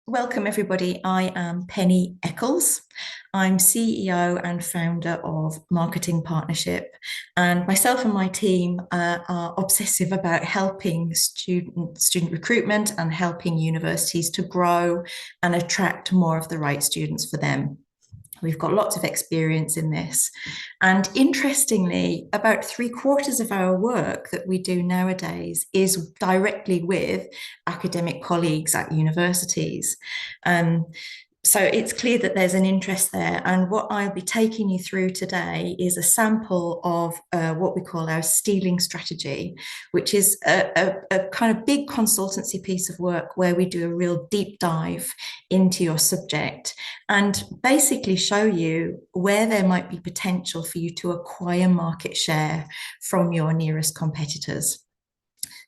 Welcome, everybody. I am Penny Eccles. I'm CEO and founder of Marketing Partnership, and myself and my team are obsessive about helping student recruitment and helping universities to grow and attract more of the right students for them. We've got lots of experience in this. And interestingly, about three-quarters of our work that we do nowadays is directly with academic colleagues at universities. Um, so it's clear that there's an interest there. And what I'll be taking you through today is a sample of what we call our stealing strategy, which is a kind of big consultancy piece of work where we do a real deep dive into your subject and basically show you where there might be potential for you to acquire market share from your nearest competitors.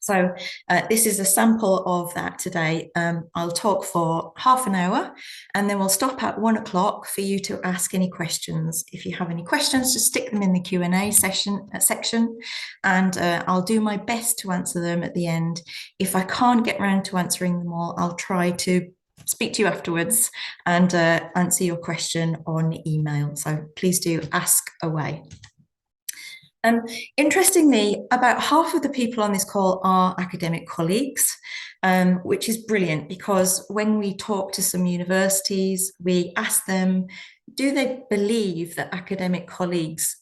So this is a sample of that today. I'll talk for half an hour and then we'll stop at 1 o'clock for you to ask any questions. If you have any questions, just stick them in the Q&A section and I'll do my best to answer them at the end. If I can't get around to answering them all, I'll try to speak to you afterwards and answer your question on email. So please do ask away. Interestingly, about half of the people on this call are academic colleagues, which is brilliant because when we talk to some universities, we ask them, do they believe that academic colleagues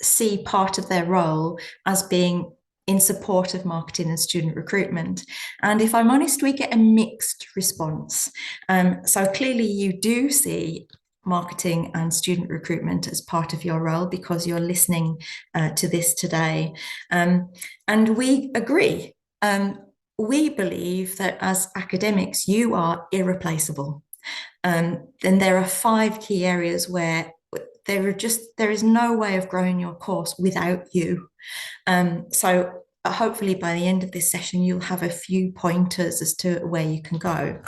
see part of their role as being in support of marketing and student recruitment? And if I'm honest, we get a mixed response. So clearly you do see marketing and student recruitment as part of your role because you're listening to this today. And we agree. We believe that as academics, you are irreplaceable. Then there are 5 key areas where there is no way of growing your course without you. So hopefully by the end of this session, you'll have a few pointers as to where you can go.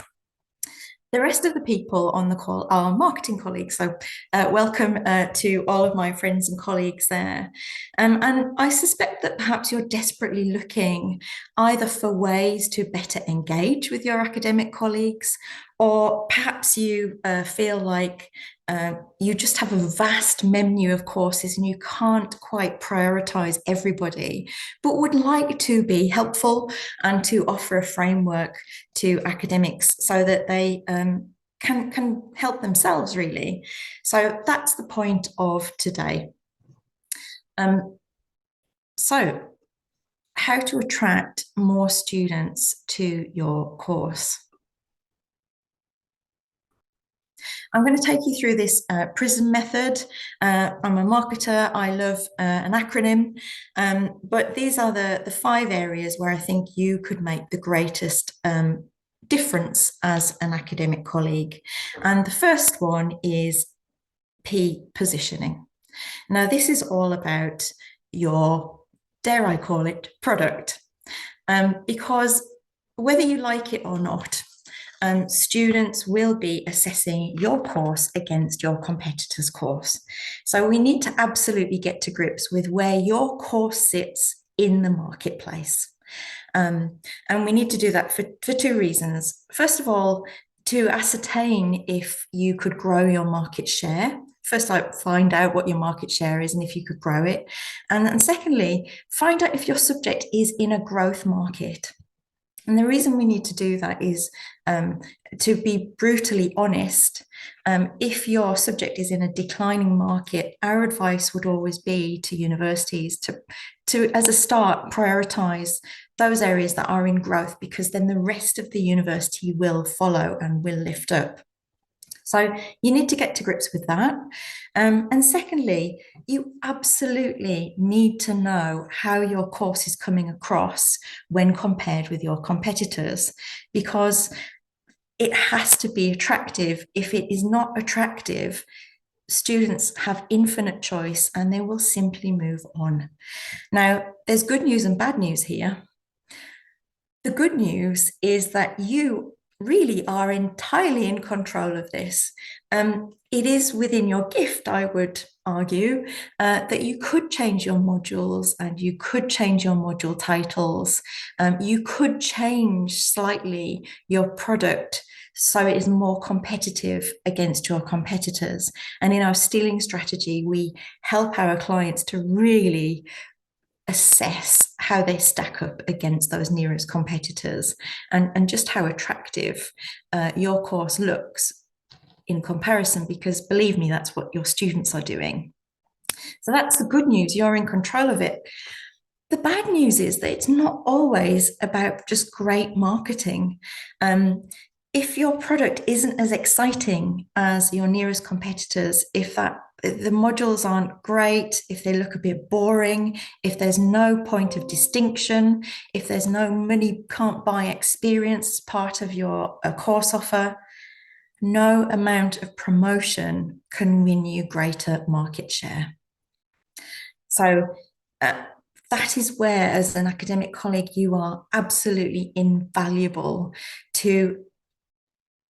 The rest of the people on the call are marketing colleagues. So welcome to all of my friends and colleagues there. And I suspect that perhaps you're desperately looking either for ways to better engage with your academic colleagues, or perhaps you feel like you just have a vast menu of courses and you can't quite prioritize everybody, but would like to be helpful and to offer a framework to academics so that they can help themselves, really. So that's the point of today. So how to attract more students to your course. I'm going to take you through this PRISM method. I'm a marketer. I love an acronym, but these are the 5 areas where I think you could make the greatest difference as an academic colleague. And the first one is P, positioning. Now, this is all about your, dare I call it, product, because whether you like it or not, students will be assessing your course against your competitor's course. So we need to absolutely get to grips with where your course sits in the marketplace. And we need to do that for 2 reasons. First of all, to ascertain if you could grow your market share. First, find out what your market share is and if you could grow it. And secondly, find out if your subject is in a growth market. And the reason we need to do that is to be brutally honest. If your subject is in a declining market, our advice would always be to universities to as a start, prioritize those areas that are in growth, because then the rest of the university will follow and will lift up. So you need to get to grips with that. And secondly, you absolutely need to know how your course is coming across when compared with your competitors, because it has to be attractive. If it is not attractive, students have infinite choice and they will simply move on. Now, there's good news and bad news here. The good news is that you really are entirely in control of this. It is within your gift, I would argue, that you could change your modules and you could change your module titles. You could change slightly your product so it is more competitive against your competitors. And in our stealing strategy, we help our clients to really assess how they stack up against those nearest competitors, and just how attractive your course looks in comparison, because believe me, that's what your students are doing. So that's the good news, you're in control of it. The bad news is that it's not always about just great marketing. If your product isn't as exciting as your nearest competitors, if the modules aren't great, if they look a bit boring, if there's no point of distinction, if there's no money can't buy experience as part of your course offer, no amount of promotion can win you greater market share. So that is where, as an academic colleague, you are absolutely invaluable to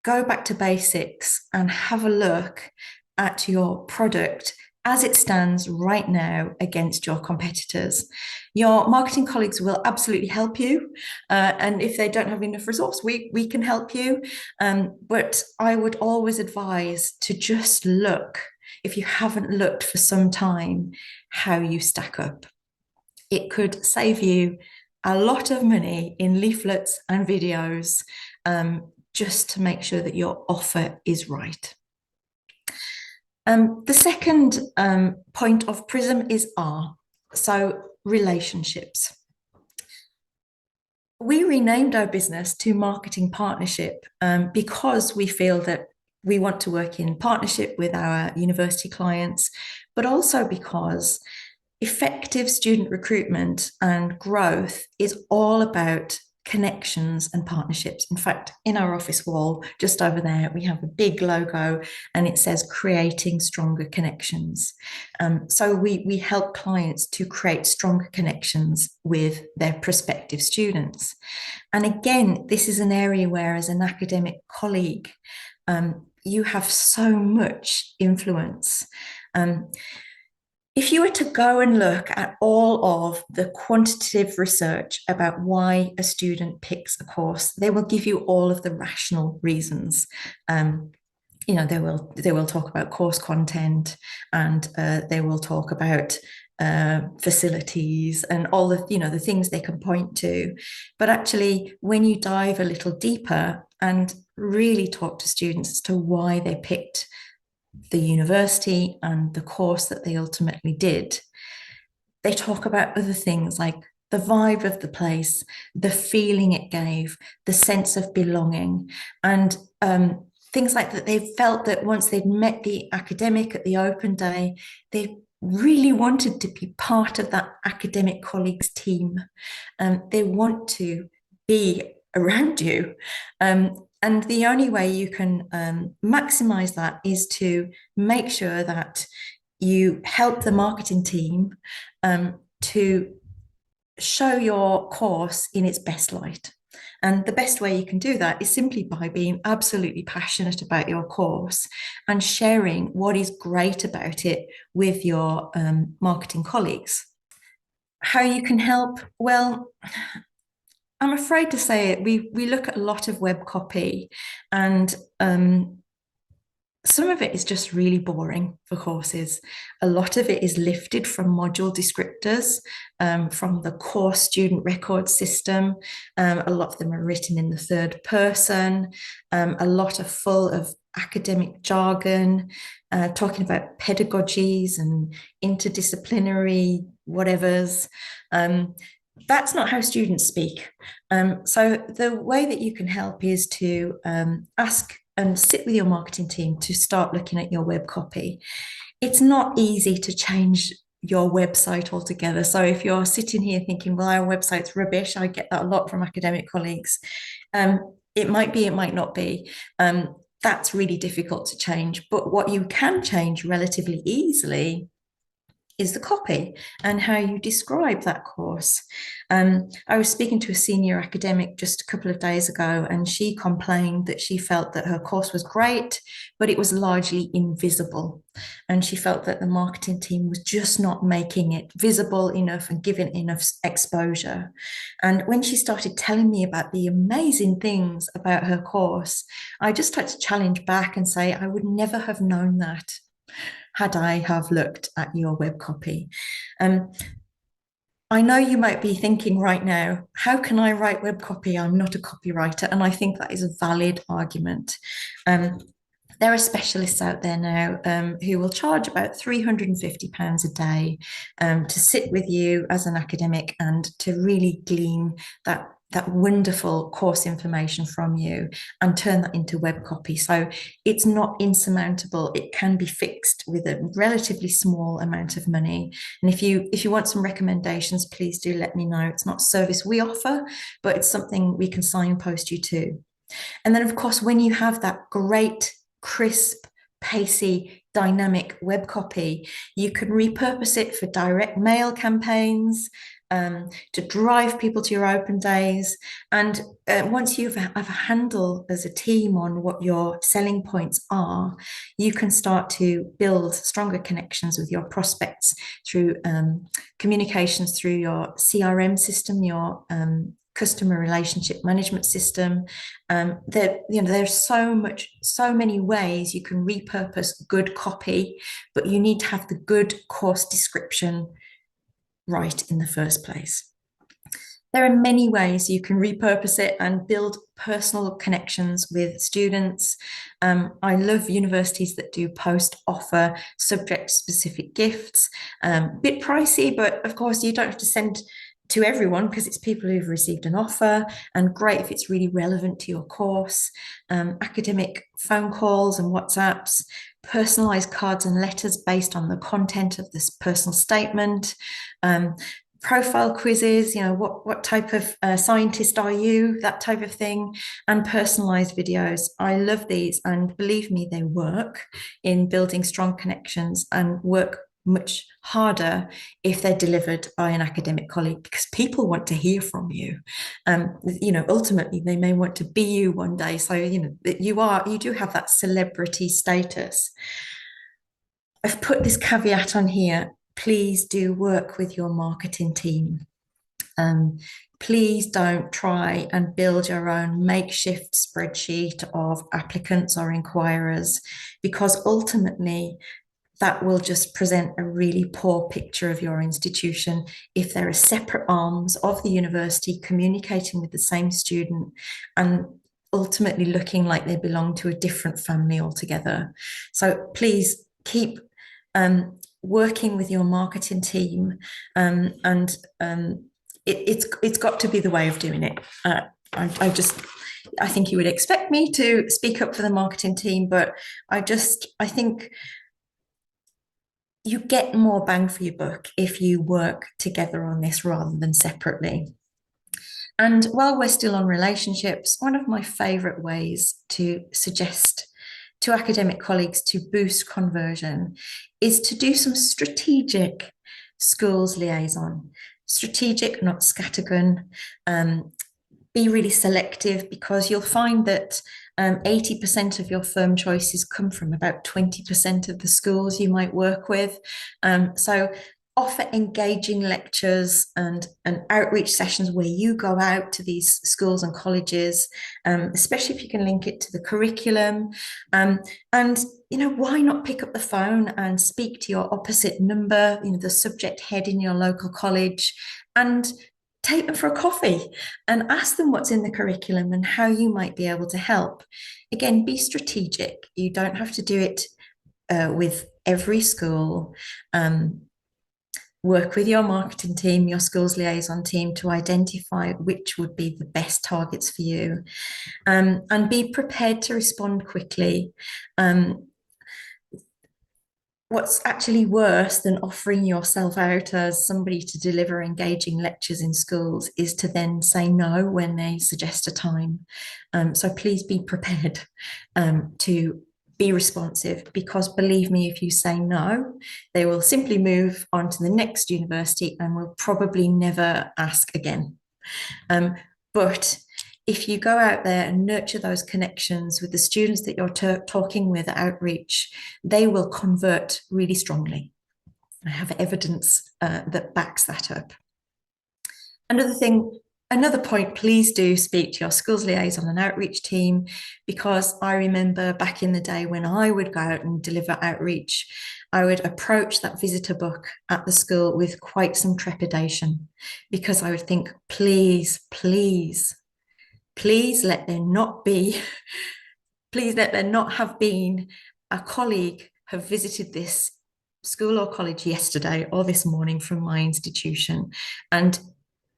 go back to basics and have a look at your product as it stands right now against your competitors. Your marketing colleagues will absolutely help you. And if they don't have enough resource, we can help you. But I would always advise to just look, if you haven't looked for some time, how you stack up. It could save you a lot of money in leaflets and videos, just to make sure that your offer is right. The second point of PRISM is R, so relationships. We renamed our business to Marketing Partnership because we feel that we want to work in partnership with our university clients, but also because effective student recruitment and growth is all about connections and partnerships. In fact, in our office wall, just over there, we have a big logo and it says creating stronger connections. So we help clients to create stronger connections with their prospective students. And again, this is an area where, as an academic colleague, you have so much influence. If you were to go and look at all of the quantitative research about why a student picks a course, they will give you all of the rational reasons. They will talk about course content, and they will talk about facilities and all of the things they can point to. But actually, when you dive a little deeper and really talk to students as to why they picked the university and the course that they ultimately did, they talk about other things like the vibe of the place, the feeling it gave, the sense of belonging, and things like that. They felt that once they'd met the academic at the open day, they really wanted to be part of that academic colleagues team. They want to be around you. And the only way you can maximize that is to make sure that you help the marketing team to show your course in its best light. And the best way you can do that is simply by being absolutely passionate about your course and sharing what is great about it with your marketing colleagues. How you can help? Well, I'm afraid to say it, we look at a lot of web copy, and some of it is just really boring for courses. A lot of it is lifted from module descriptors, from the course student record system. A lot of them are written in the third person. A lot are full of academic jargon, talking about pedagogies and interdisciplinary whatevers. That's not how students speak. So the way that you can help is to ask and sit with your marketing team to start looking at your web copy. It's not easy to change your website altogether. So if you're sitting here thinking, well, our website's rubbish, I get that a lot from academic colleagues. It might be, it might not be. That's really difficult to change. But what you can change relatively easily is the copy and how you describe that course. I was speaking to a senior academic just a couple of days ago, and she complained that she felt that her course was great, but it was largely invisible. And she felt that the marketing team was just not making it visible enough and giving enough exposure. And when she started telling me about the amazing things about her course, I just had to challenge back and say, I would never have known that had I have looked at your web copy. Um, I know you might be thinking right now, how can I write web copy? I'm not a copywriter. And I think that is a valid argument. Um, there are specialists out there now who will charge about £350 a day to sit with you as an academic and to really glean that wonderful course information from you and turn that into web copy. So it's not insurmountable. It can be fixed with a relatively small amount of money. And if you want some recommendations, please do let me know. It's not a service we offer, but it's something we can signpost you to. And then, of course, when you have that great, crisp, pacey, dynamic web copy, you can repurpose it for direct mail campaigns, to drive people to your open days. And once you have a handle as a team on what your selling points are, you can start to build stronger connections with your prospects through communications through your CRM system, your customer relationship management system. There's so many ways you can repurpose good copy, but you need to have the good course description right in the first place. There are many ways you can repurpose it and build personal connections with students. I love universities that do post-offer subject-specific gifts. Bit pricey, but of course you don't have to send to everyone because it's people who've received an offer, and great if it's really relevant to your course. Academic phone calls and WhatsApps, personalized cards and letters based on the content of this personal statement. Profile quizzes, what type of scientist are you, that type of thing, and personalized videos. I love these, and believe me, they work in building strong connections and work much harder if they're delivered by an academic colleague, because people want to hear from you. Ultimately they may want to be you one day. So, you do have that celebrity status. I've put this caveat on here. Please do work with your marketing team. Please don't try and build your own makeshift spreadsheet of applicants or inquirers, because ultimately that will just present a really poor picture of your institution if there are separate arms of the university communicating with the same student and ultimately looking like they belong to a different family altogether. So please keep working with your marketing team, and it's got to be the way of doing it. I think you would expect me to speak up for the marketing team, but I think you get more bang for your buck if you work together on this rather than separately. And while we're still on relationships, one of my favorite ways to suggest to academic colleagues to boost conversion is to do some strategic schools liaison. Strategic, not scattergun. Be really selective, because you'll find that 80% of your firm choices come from about 20% of the schools you might work with. So offer engaging lectures and outreach sessions where you go out to these schools and colleges, especially if you can link it to the curriculum. And why not pick up the phone and speak to your opposite number, the subject head in your local college, and take them for a coffee and ask them what's in the curriculum and how you might be able to help. Again, be strategic. You don't have to do it with every school. Work with your marketing team, your schools liaison team, to identify which would be the best targets for you, and be prepared to respond quickly. What's actually worse than offering yourself out as somebody to deliver engaging lectures in schools is to then say no when they suggest a time. So please be prepared to be responsive, because believe me, if you say no, they will simply move on to the next university and will probably never ask again. But if you go out there and nurture those connections with the students that you're talking with at outreach, they will convert really strongly. I have evidence that backs that up. Another point, please do speak to your schools liaison and outreach team, because I remember back in the day when I would go out and deliver outreach, I would approach that visitor book at the school with quite some trepidation, because I would think, please, please, please let there not be, please let there not have been a colleague have visited this school or college yesterday or this morning from my institution. And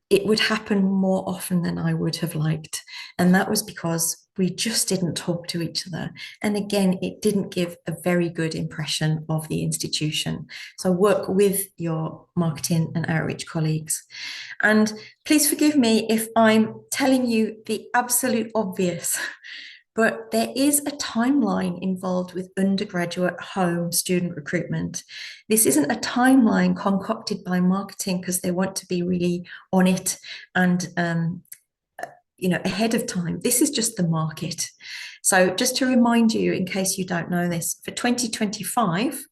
it would happen more often than I would have liked. And that was because we just didn't talk to each other. And again, it didn't give a very good impression of the institution. So work with your marketing and outreach colleagues. And please forgive me if I'm telling you the absolute obvious, but there is a timeline involved with undergraduate home student recruitment. This isn't a timeline concocted by marketing because they want to be really on it and ahead of time. This is just the market. So just to remind you, in case you don't know this, for 2025,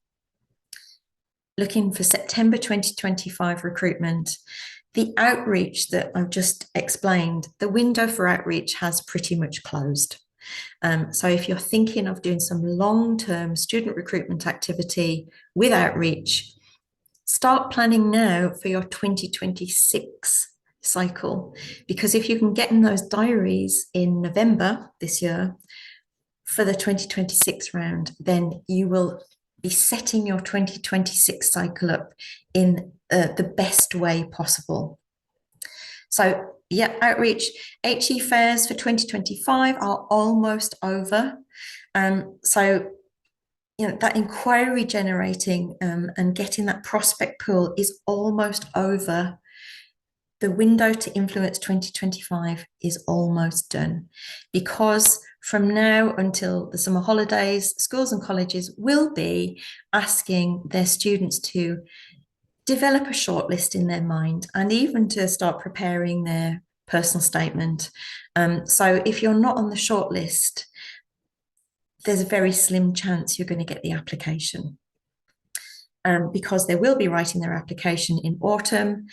looking for September 2025 recruitment, the outreach that I've just explained, the window for outreach has pretty much closed. So if you're thinking of doing some long-term student recruitment activity with outreach, start planning now for your 2026 cycle, because if you can get in those diaries in November this year for the 2026 round, then you will be setting your 2026 cycle up in the best way possible. So yeah, outreach HE fairs for 2025 are almost over. So that inquiry generating and getting that prospect pool is almost over. The window to influence 2025 is almost done, because from now until the summer holidays, schools and colleges will be asking their students to develop a shortlist in their mind and even to start preparing their personal statement. So if you're not on the shortlist, there's a very slim chance you're going to get the application. Because they will be writing their application in autumn,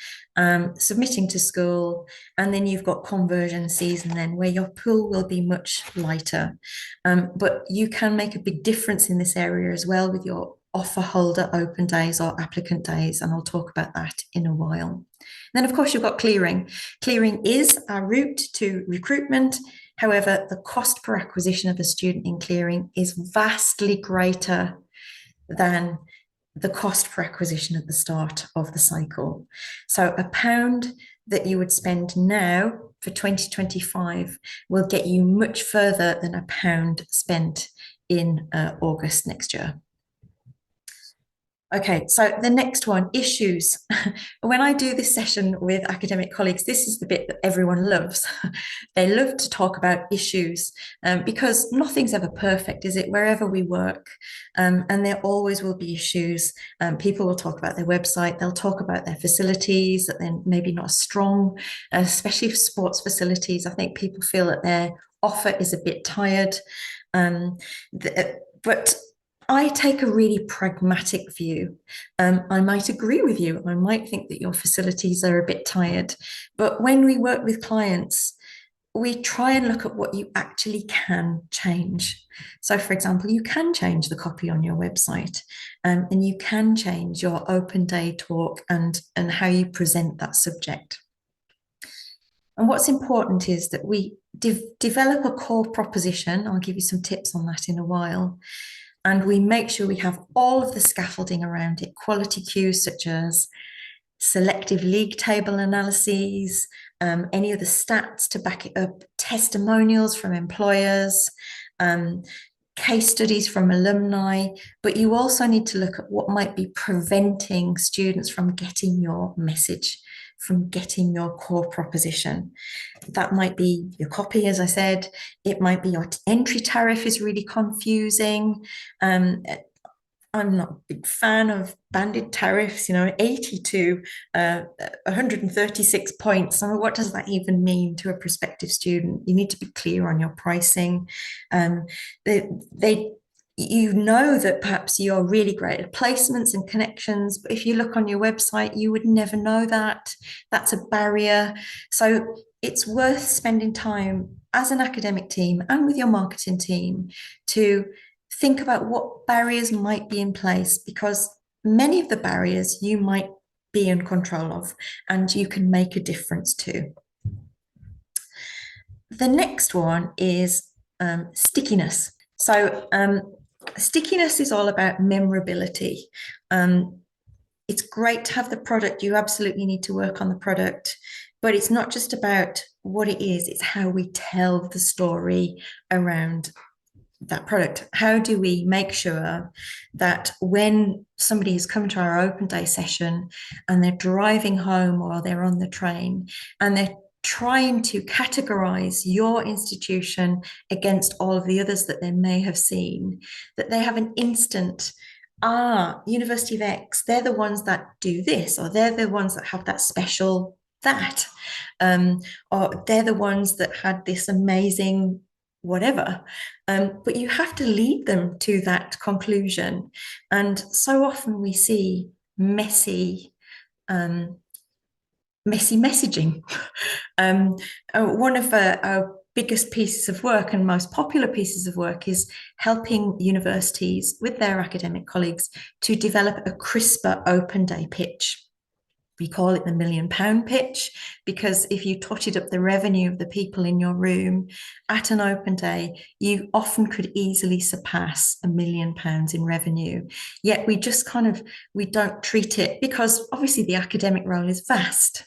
submitting to school, and then you've got conversion season then where your pool will be much lighter. But you can make a big difference in this area as well with your offer holder open days or applicant days, and I'll talk about that in a while. And then of course you've got clearing. Clearing is our route to recruitment. However, the cost per acquisition of a student in clearing is vastly greater than the cost per acquisition at the start of the cycle. So £1 that you would spend now for 2025 will get you much further than £1 spent in August next year. Okay, so the next one, issues. When I do this session with academic colleagues, this is the bit that everyone loves. They love to talk about issues because nothing's ever perfect, is it? Wherever we work, and there always will be issues. People will talk about their website, they'll talk about their facilities, that they're maybe not strong, especially for sports facilities. I think people feel that their offer is a bit tired. But I take a really pragmatic view. I might agree with you. I might think that your facilities are a bit tired. But when we work with clients, we try and look at what you actually can change. So, for example, you can change the copy on your website, and you can change your open day talk and how you present that subject. And what's important is that we develop a core proposition. I'll give you some tips on that in a while. And we make sure we have all of the scaffolding around it, quality cues such as selective league table analyses, any of the stats to back it up, testimonials from employers, case studies from alumni, but you also need to look at what might be preventing students from getting your message. from getting your core proposition. That might be your copy, as I said. It might be your entry tariff is really confusing. Um, I'm not a big fan of banded tariffs, 80 to 136 points. I mean, what does that even mean to a prospective student? You need to be clear on your pricing. Um, they you know that perhaps you're really great at placements and connections, but if you look on your website, you would never know that. That's a barrier. So it's worth spending time as an academic team and with your marketing team to think about what barriers might be in place, because many of the barriers you might be in control of and you can make a difference to. The next one is stickiness. So stickiness is all about memorability. It's great to have the product. You absolutely need to work on the product, but it's not just about what it is, it's how we tell the story around that product. How do we make sure that when somebody has come to our open day session and they're driving home or they're on the train and they're trying to categorize your institution against all of the others that they may have seen, that they have an instant, University of X, they're the ones that do this, or they're the ones that have that special that, or they're the ones that had this amazing whatever. But you have to lead them to that conclusion. And so often we see messy messaging. One of our biggest pieces of work and most popular pieces of work is helping universities with their academic colleagues to develop a crisper open day pitch. We call it the £1 million pitch, because if you totted up the revenue of the people in your room at an open day, you often could easily surpass £1 million in revenue. Yet we just we don't treat it, because obviously the academic role is vast.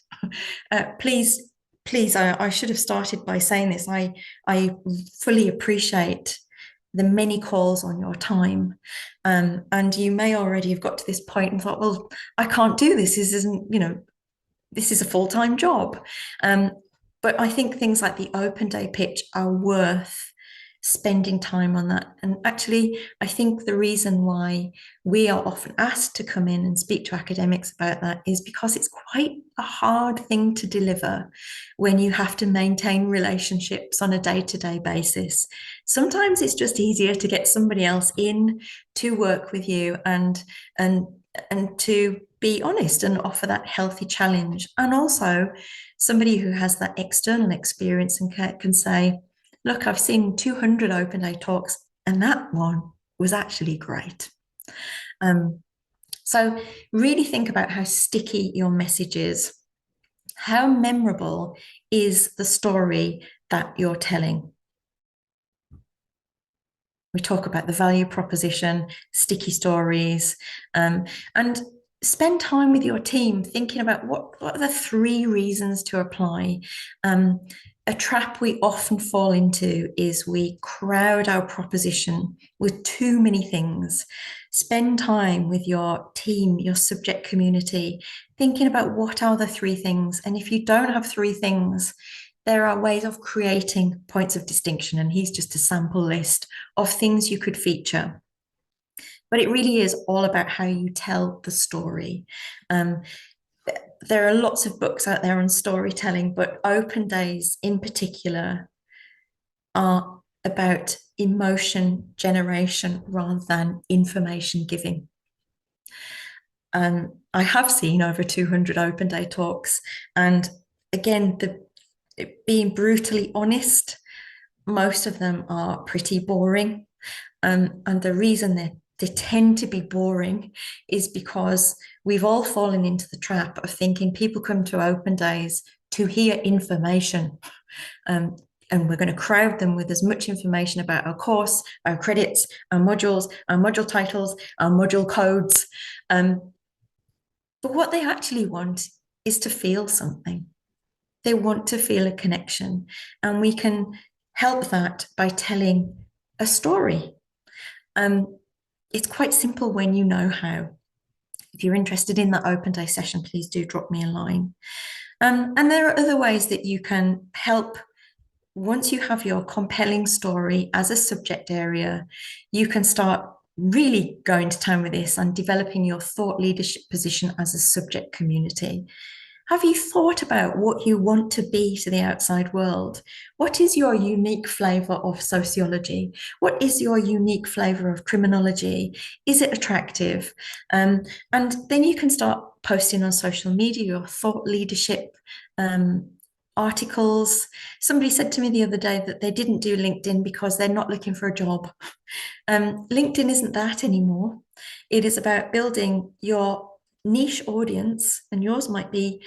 Please, I should have started by saying this. I fully appreciate the many calls on your time. And you may already have got to this point and thought, well, I can't do this. This isn't, this is a full-time job. But I think things like the open day pitch are worth spending time on that. And actually, I think the reason why we are often asked to come in and speak to academics about that is because it's quite a hard thing to deliver when you have to maintain relationships on a day-to-day basis. Sometimes it's just easier to get somebody else in to work with you and to be honest and offer that healthy challenge. And also somebody who has that external experience and can say, look, I've seen 200 open day talks and that one was actually great. So really think about how sticky your message is. How memorable is the story that you're telling? We talk about the value proposition, sticky stories, and spend time with your team thinking about what are the 3 reasons to apply. A trap we often fall into is we crowd our proposition with too many things. Spend time with your team, your subject community, thinking about what are the 3 things. And if you don't have 3 things, there are ways of creating points of distinction. And here's just a sample list of things you could feature. But it really is all about how you tell the story. There are lots of books out there on storytelling, but open days in particular are about emotion generation rather than information giving. I have seen over 200 open day talks, and again, being brutally honest, most of them are pretty boring. And the reason they tend to be boring is because we've all fallen into the trap of thinking people come to open days to hear information. And we're going to crowd them with as much information about our course, our credits, our modules, our module titles, our module codes. But what they actually want is to feel something. They want to feel a connection. And we can help that by telling a story. It's quite simple when you know how. If you're interested in that open day session, please do drop me a line. And there are other ways that you can help. Once you have your compelling story as a subject area, you can start really going to town with this and developing your thought leadership position as a subject community. Have you thought about what you want to be to the outside world? What is your unique flavour of sociology? What is your unique flavour of criminology? Is it attractive? And then you can start posting on social media your thought leadership articles. Somebody said to me the other day that they didn't do LinkedIn because they're not looking for a job. LinkedIn isn't that anymore. It is about building your niche audience, and yours might be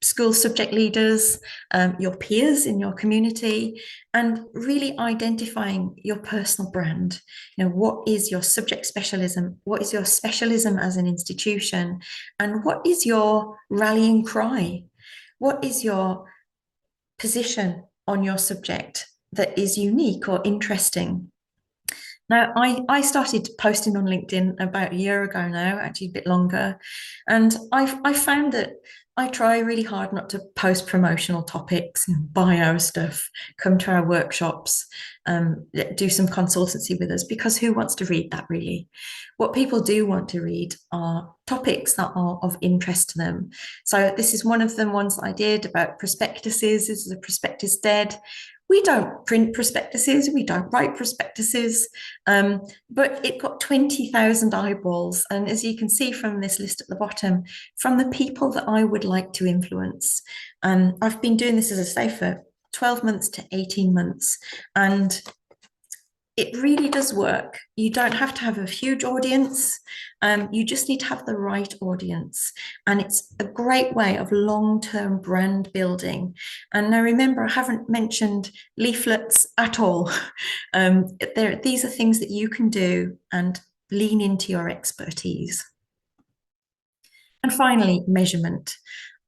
school subject leaders, your peers in your community, and really identifying your personal brand. You know, what is your subject specialism? What is your specialism as an institution? And what is your rallying cry? What is your position on your subject that is unique or interesting? Now, I started posting on LinkedIn about a year ago now, actually a bit longer. And I found that I try really hard not to post promotional topics and bio stuff, come to our workshops, do some consultancy with us, because who wants to read that really? What people do want to read are topics that are of interest to them. So this is one of them, ones that I did about prospectuses. Is the prospectus dead? We don't print prospectuses, we don't write prospectuses, but it got 20,000 eyeballs. And as you can see from this list at the bottom, from the people that I would like to influence. I've been doing this, as I say, for 12 months to 18 months. And it really does work. You don't have to have a huge audience. You just need to have the right audience. And it's a great way of long-term brand building. And now remember, I haven't mentioned leaflets at all. These are things that you can do and lean into your expertise. And finally, measurement.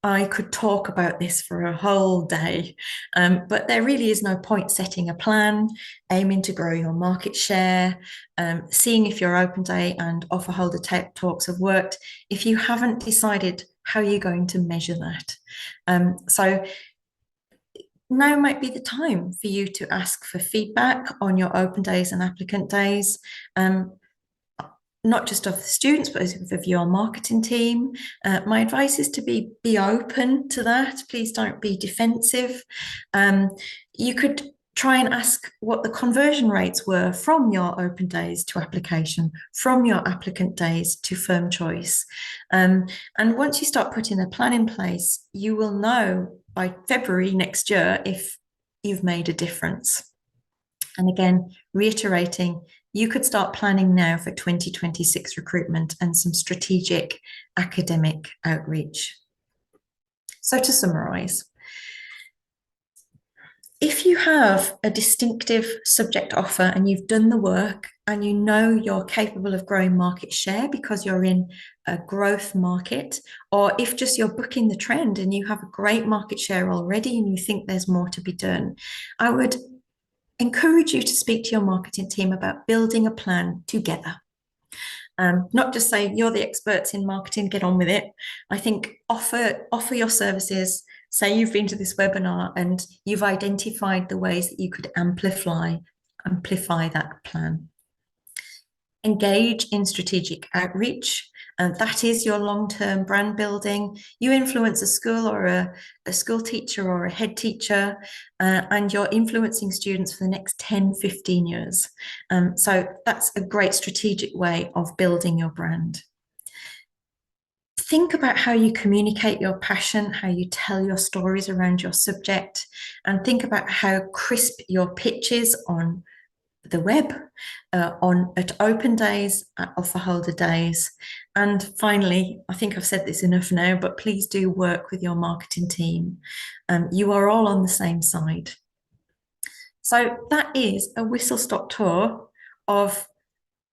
I could talk about this for a whole day, but there really is no point setting a plan, aiming to grow your market share, seeing if your open day and offer holder talks have worked if you haven't decided how you're going to measure that. So now might be the time for you to ask for feedback on your open days and applicant days. Not just of the students, but of your marketing team. My advice is to be open to that. Please don't be defensive. You could try and ask what the conversion rates were from your open days to application, from your applicant days to firm choice. And once you start putting a plan in place, you will know by February next year if you've made a difference. And again, reiterating, you could start planning now for 2026 recruitment and some strategic academic outreach. So to summarize, if you have a distinctive subject offer and you've done the work and you know you're capable of growing market share because you're in a growth market, or if just you're booking the trend and you have a great market share already and you think there's more to be done, I would encourage you to speak to your marketing team about building a plan together. Not just say you're the experts in marketing, get on with it. I think offer your services. Say you've been to this webinar and you've identified the ways that you could amplify that plan. Engage in strategic outreach. And that is your long-term brand building. You influence a school or a school teacher or a head teacher, and you're influencing students for the next 10, 15 years. So that's a great strategic way of building your brand. Think about how you communicate your passion, how you tell your stories around your subject, and think about how crisp your pitch is on the web, at open days, at offer holder days. And finally, I think I've said this enough now, but please do work with your marketing team. You are all on the same side. So that is a whistle-stop tour of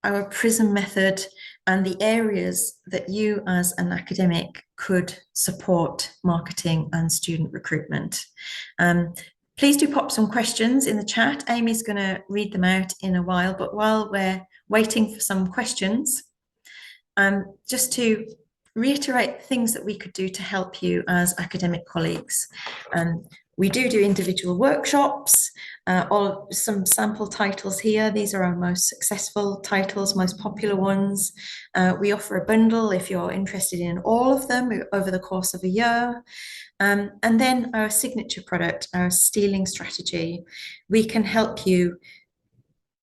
our PRISM method and the areas that you as an academic could support marketing and student recruitment. Please do pop some questions in the chat. Amy's going to read them out in a while, but while we're waiting for some questions, just to reiterate things that we could do to help you as academic colleagues. We do individual workshops, or some sample titles here. These are our most successful titles, most popular ones. We offer a bundle if you're interested in all of them over the course of a year. And then our signature product, our stealing strategy, we can help you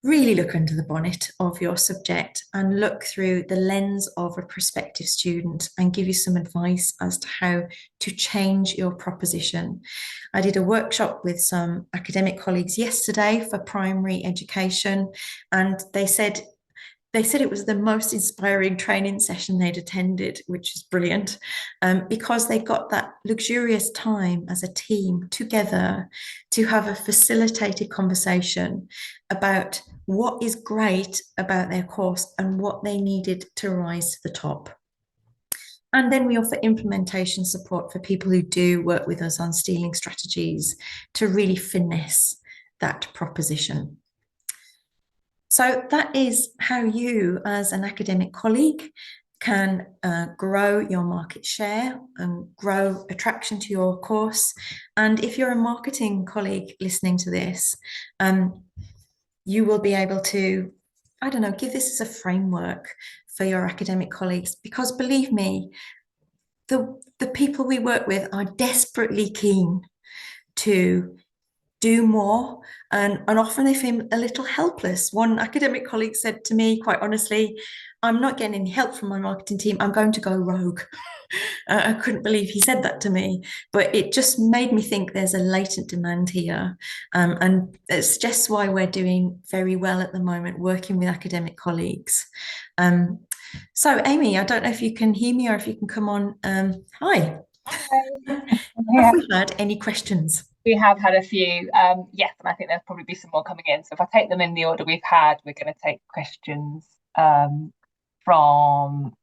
really look under the bonnet of your subject and look through the lens of a prospective student and give you some advice as to how to change your proposition. I did a workshop with some academic colleagues yesterday for primary education, and they said it was the most inspiring training session they'd attended, which is brilliant, because they got that luxurious time as a team together to have a facilitated conversation about what is great about their course and what they needed to rise to the top. And then we offer implementation support for people who do work with us on stealing strategies to really finesse that proposition. So that is how you, as an academic colleague, can grow your market share and grow attraction to your course. And if you're a marketing colleague listening to this, you will be able to, I don't know, give this as a framework for your academic colleagues, because believe me, the people we work with are desperately keen to do more, and often they feel a little helpless. One academic colleague said to me, quite honestly, I'm not getting any help from my marketing team, I'm going to go rogue. I couldn't believe he said that to me, but it just made me think there's a latent demand here, and it suggests why we're doing very well at the moment working with academic colleagues. So Amy, I don't know if you can hear me or if you can come on. Hi. Have we had any questions? We have had a few, yes, and I think there'll probably be some more coming in. So if I take them in the order we've had, we're going to take questions from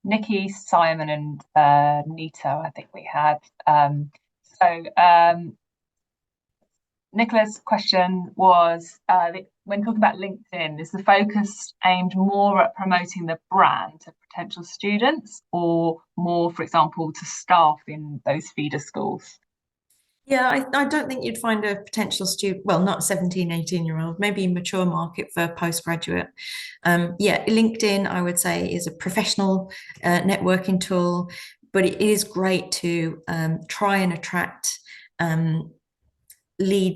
Nikki, Simon, and Nita. I think we had. Nicola's question was, when talking about LinkedIn, is the focus aimed more at promoting the brand to potential students or more, for example, to staff in those feeder schools? Yeah, I don't think you'd find a potential student, well, not 17, 18-year-old, maybe mature market for postgraduate. Yeah, LinkedIn, I would say, is a professional networking tool, but it is great to try and attract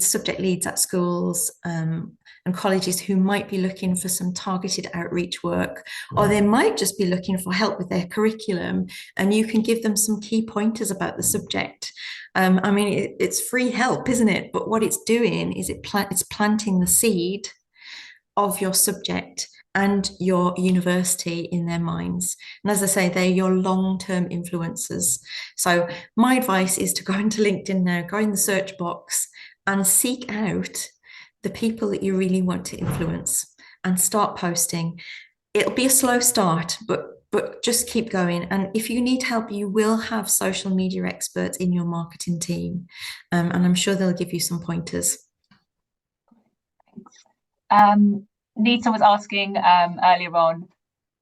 subject leads at schools and colleges who might be looking for some targeted outreach work, or they might just be looking for help with their curriculum, and you can give them some key pointers about the subject. I mean, it's free help, isn't it? But what it's doing is it's planting the seed of your subject and your university in their minds. And as I say, they're your long-term influencers. So my advice is to go into LinkedIn now, go in the search box and seek out the people that you really want to influence and start posting. It'll be a slow start, but just keep going. And if you need help, you will have social media experts in your marketing team. And I'm sure they'll give you some pointers. Nita was asking earlier on,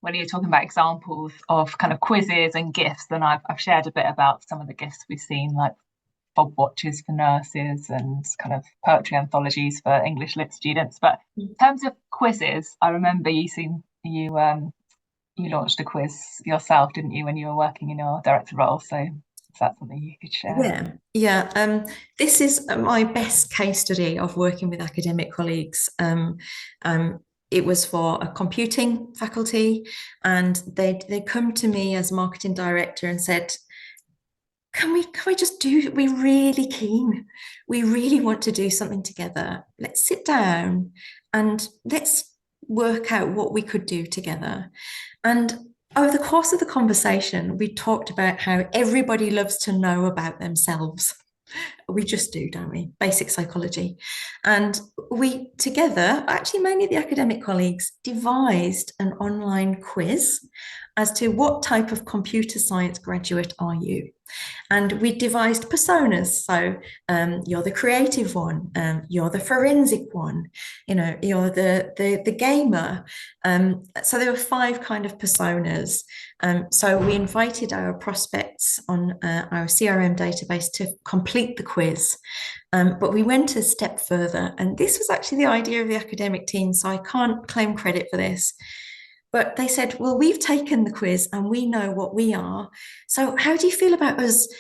when you were talking about examples of kind of quizzes and gifts, then I've shared a bit about some of the gifts we've seen, like fob watches for nurses and kind of poetry anthologies for English lit students. But in terms of quizzes, I remember you launched a quiz yourself, didn't you, when you were working in your director role? So is that something you could share? Yeah. This is my best case study of working with academic colleagues. It was for a computing faculty, and they come to me as marketing director and said, can we just do, we're really keen. We really want to do something together. Let's sit down and let's work out what we could do together. And over the course of the conversation, we talked about how everybody loves to know about themselves. We just do, don't we? Basic psychology. And we together, actually mainly the academic colleagues, devised an online quiz as to what type of computer science graduate are you? And we devised personas. So you're the creative one, you're the forensic one, you're the gamer. So there were five kind of personas. So we invited our prospects on our CRM database to complete the quiz. But we went a step further, and this was actually the idea of the academic team, so I can't claim credit for this. But they said, well, we've taken the quiz and we know what we are. So how do you feel about us,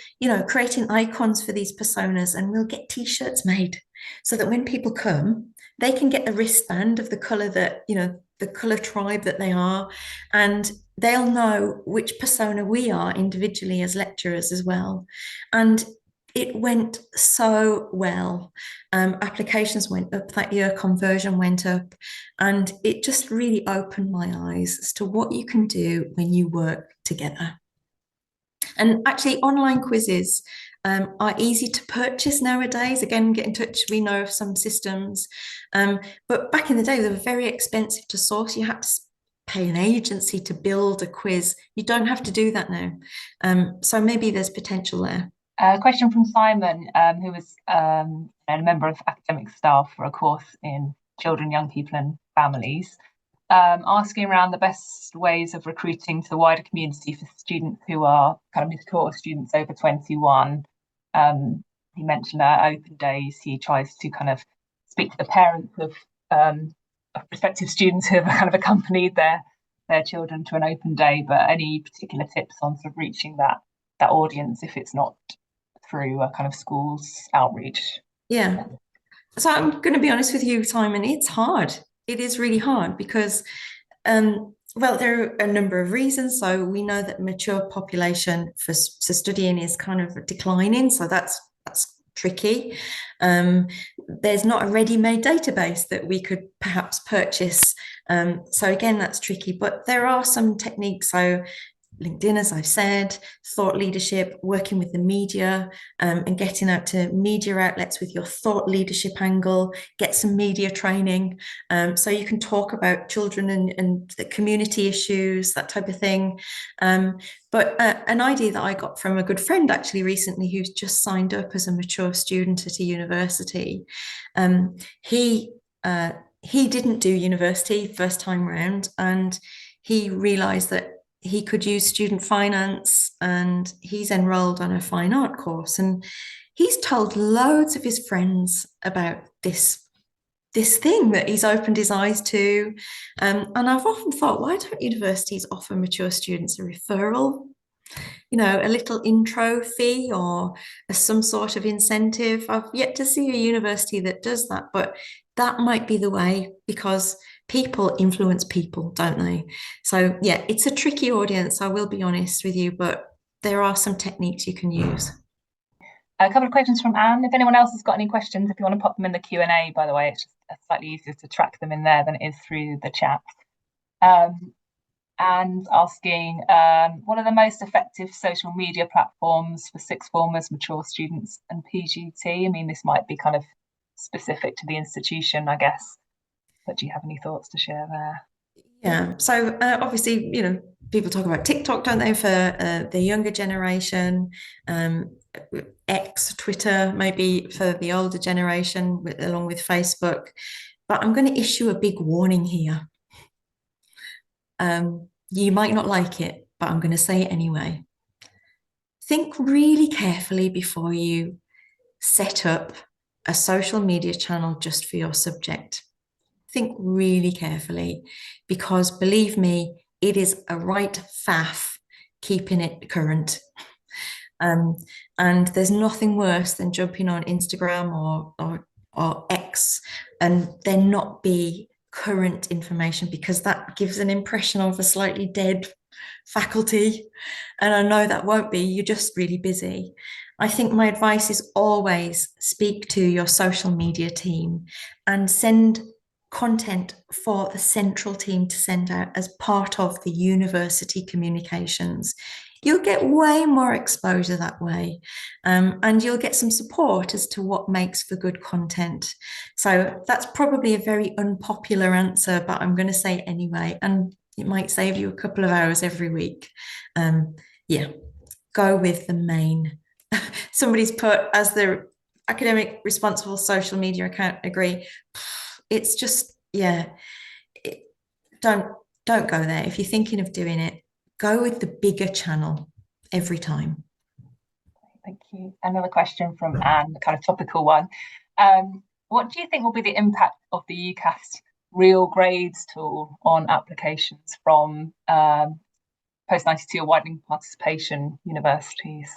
creating icons for these personas, and we'll get t-shirts made so that when people come, they can get a wristband of the color that, the color tribe that they are, and they'll know which persona we are individually as lecturers as well. And it went so well. Applications went up that year, conversion went up, and it just really opened my eyes as to what you can do when you work together. And actually, online quizzes are easy to purchase nowadays. Again, get in touch. We know of some systems, but back in the day, they were very expensive to source. You had to pay an agency to build a quiz. You don't have to do that now. So maybe there's potential there. A question from Simon, who was a member of academic staff for a course in children, young people and families, asking around the best ways of recruiting to the wider community for students who are kind of mid-course students over 21. He mentioned our open days. He tries to kind of speak to the parents of prospective students who have kind of accompanied their children to an open day, but any particular tips on sort of reaching that audience if it's not through a kind of schools outreach? Yeah. So I'm going to be honest with you, Simon, it's hard. It is really hard because, well, there are a number of reasons. So we know that mature population for studying is kind of declining. So that's tricky. There's not a ready-made database that we could perhaps purchase. So again, that's tricky, but there are some techniques. So LinkedIn, as I've said, thought leadership, working with the media, and getting out to media outlets with your thought leadership angle, get some media training. So you can talk about children and the community issues, that type of thing. But an idea that I got from a good friend actually recently, who's just signed up as a mature student at a university, he didn't do university first time round, and he realized that he could use student finance, and he's enrolled on a fine art course, and he's told loads of his friends about this thing that he's opened his eyes to. And I've often thought, why don't universities offer mature students a referral, a little intro fee or some sort of incentive? I've yet to see a university that does that, but that might be the way, because people influence people, don't they? So yeah, it's a tricky audience, I will be honest with you, but there are some techniques you can use. A couple of questions from Anne. If anyone else has got any questions, if you want to pop them in the Q&A, by the way, it's just slightly easier to track them in there than it is through the chat. And asking, what are the most effective social media platforms for sixth formers, mature students and PGT? I mean, this might be kind of specific to the institution, I guess, but do you have any thoughts to share there? Yeah, so obviously, people talk about TikTok, don't they, for the younger generation, X, Twitter, maybe for the older generation, along with Facebook. But I'm going to issue a big warning here. You might not like it, but I'm going to say it anyway. Think really carefully before you set up a social media channel just for your subject. Think really carefully, because believe me, it is a right faff keeping it current. And there's nothing worse than jumping on Instagram or X and there not be current information, because that gives an impression of a slightly dead faculty. And I know that won't be, you're just really busy. I think my advice is always speak to your social media team and send content for the central team to send out as part of the university communications. You'll get way more exposure that way. And you'll get some support as to what makes for good content. So that's probably a very unpopular answer, but I'm going to say it anyway. And it might save you a couple of hours every week. Yeah, go with the main. Somebody's put as the academic responsible social media account agree. It's just, yeah, it, don't don't go there. If you're thinking of doing it, go with the bigger channel every time. Thank you. Another question from Anne, kind of topical one. What do you think will be the impact of the UCAS real grades tool on applications from post-92 or widening participation universities?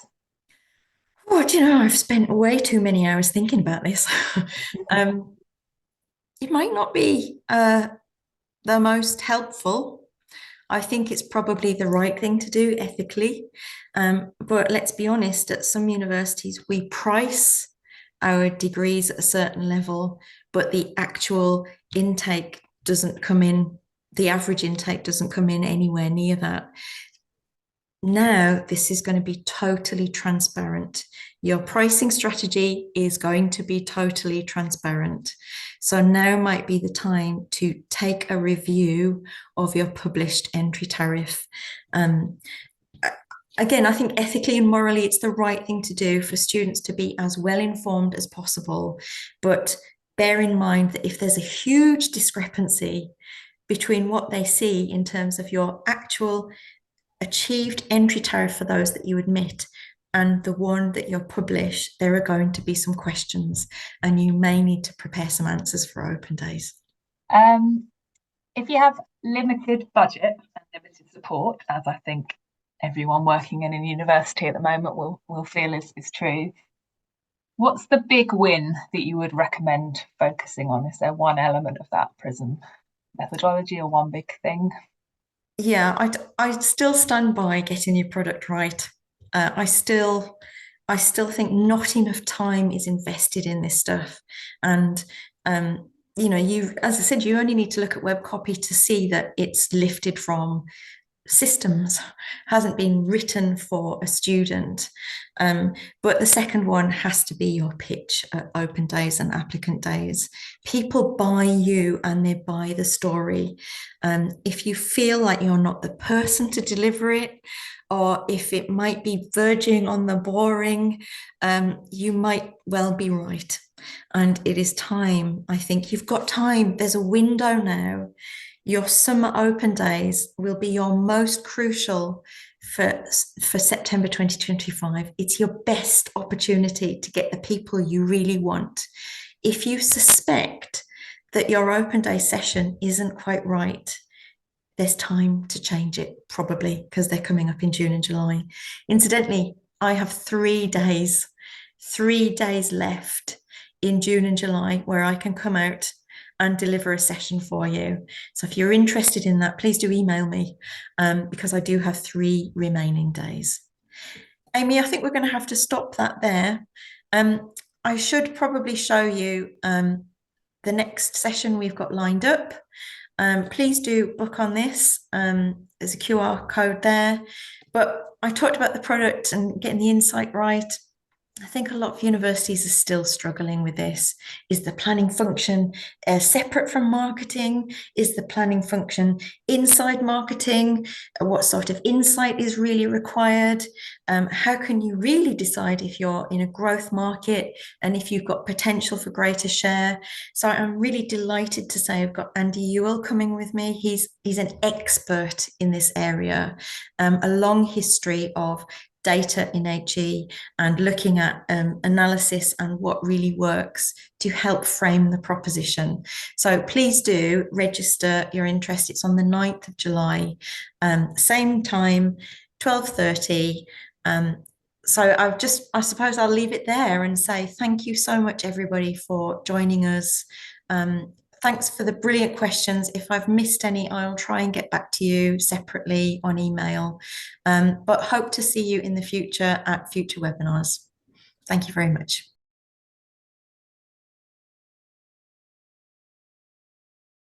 Oh, do you know, I've spent way too many hours thinking about this. um, it might not be the most helpful. I think it's probably the right thing to do ethically. But let's be honest, at some universities, we price our degrees at a certain level, but the actual intake doesn't come in, the average intake doesn't come in anywhere near that. Now, this is going to be totally transparent. Your pricing strategy is going to be totally transparent. So now might be the time to take a review of your published entry tariff. Again, I think ethically and morally, it's the right thing to do for students to be as well informed as possible. But bear in mind that if there's a huge discrepancy between what they see in terms of your actual achieved entry tariff for those that you admit and the one that you're published, there are going to be some questions and you may need to prepare some answers for open days. If you have limited budget and limited support, as I think everyone working in a university at the moment will feel is true, what's the big win that you would recommend focusing on? Is there one element of that PRISM methodology or one big thing? Yeah, I still stand by getting your product right. I still think not enough time is invested in this stuff. And you, as I said, you only need to look at web copy to see that it's lifted from systems, hasn't been written for a student. But the second one has to be your pitch at open days and applicant days. People buy you and they buy the story. If you feel like you're not the person to deliver it, or if it might be verging on the boring, you might well be right. And it is time. I think you've got time. There's a window now. Your summer open days will be your most crucial for September 2025. It's your best opportunity to get the people you really want. If you suspect that your open day session isn't quite right, there's time to change it, probably, because they're coming up in June and July. Incidentally, I have 3 days left in June and July where I can come out and deliver a session for you. So if you're interested in that, please do email me because I do have 3 remaining days. Amy, I think we're going to have to stop that there. I should probably show you the next session we've got lined up. Please do book on this. There's a QR code there. But I talked about the product and getting the insight right. I think a lot of universities are still struggling with this. Is the planning function separate from marketing? Is the planning function inside marketing? What sort of insight is really required? How can you really decide if you're in a growth market and if you've got potential for greater share? So I'm really delighted to say I've got Andy Ewell coming with me. He's an expert in this area, a long history of data in HE and looking at analysis and what really works to help frame the proposition. So please do register your interest. It's on the 9th of July, same time, 12:30. So I suppose I'll leave it there and say thank you so much, everybody, for joining us. Thanks for the brilliant questions. If I've missed any, I'll try and get back to you separately on email. But hope to see you in the future at future webinars. Thank you very much.